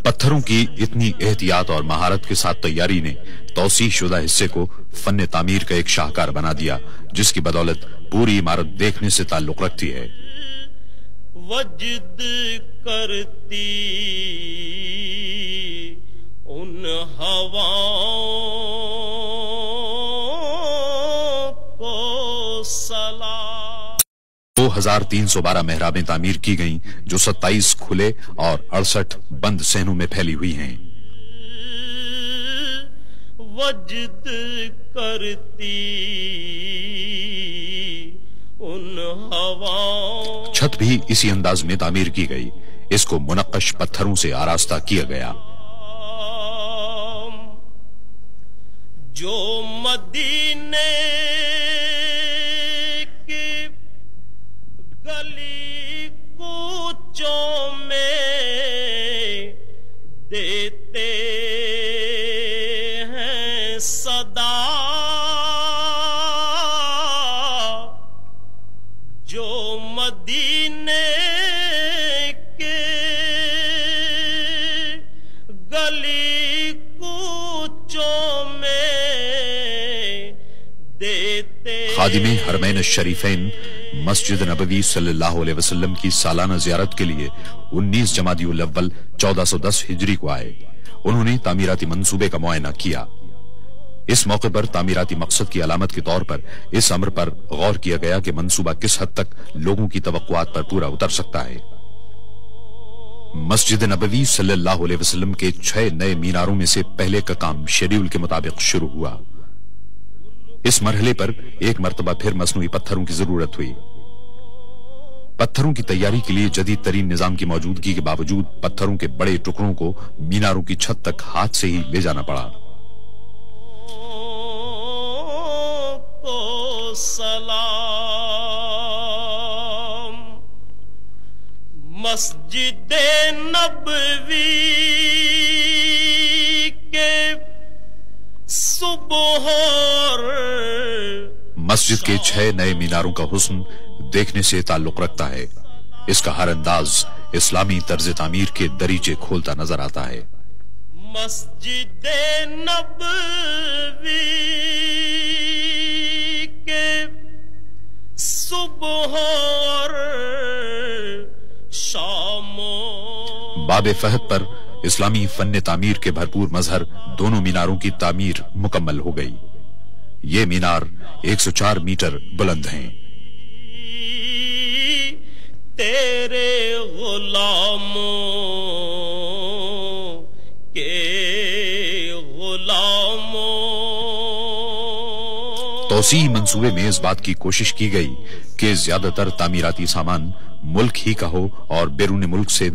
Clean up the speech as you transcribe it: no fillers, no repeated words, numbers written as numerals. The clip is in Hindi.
पत्थरों की इतनी एहतियात और महारत के साथ तैयारी ने तौसीह शुदा हिस्से को फन तामीर का एक शाहकार बना दिया, जिसकी बदौलत पूरी इमारत देखने से ताल्लुक रखती है। वजद करती उन हवाओं को सलाम। 2312 मेहराबें तामीर की गईं, जो 27 खुले और 68 बंद सहनों में फैली हुई हैं। वजद करती उन हवाओं। छत भी इसी अंदाज में तामीर की गई। इसको मुनक्कश पत्थरों से आरास्ता किया गया। जो मदीने की गली कूचों में देते हैं सदा, जो मदीने के गली कूचों में देते। खादिमे हरमैन शरीफैन मस्जिद नबवी सल्लल्लाहु अलैहि वसल्लम की सालाना जियारत के लिए 19 जमादिउल अव्वल 1410 हिजरी को आए। उन्होंने तामीराती मंसूबे का मुआयना किया। इस मौके पर तामीराती मकसद की अलामत के तौर पर इस अमर पर गौर किया गया कि मंसूबा किस हद तक लोगों की तवक्कुआत पर पूरा उतर सकता है। मस्जिद नबवी सल्लल्लाहु अलैहि वसल्लम के 6 नए मीनारों में से पहले का काम शेड्यूल के मुताबिक शुरू हुआ। इस मरहले पर एक मर्तबा फिर मसनूई पत्थरों की जरूरत हुई। पत्थरों की तैयारी के लिए जदीद तरीन निजाम की मौजूदगी के बावजूद पत्थरों के बड़े टुकड़ों को मीनारों की छत तक हाथ से ही ले जाना पड़ा। सलाम मस्जिद नबवी के सुबह। मस्जिद के 6 नए मीनारों का हुस्न देखने से ताल्लुक रखता है। इसका हर अंदाज इस्लामी तर्ज तामीर के दरीचे खोलता नजर आता है। मस्जिद नबवी के सुबह और शामों। बाबे फहद पर इस्लामी फन तामीर के भरपूर मजहर दोनों मीनारों की तामीर मुकम्मल हो गई। ये मीनार 104 मीटर बुलंद हैं। तेरे गुलामों के गुलामों। तौसीह मंसूबे में इस बात की कोशिश की गई कि ज्यादातर तामीराती सामान मुल्क ही का हो और बैरून मुल्क से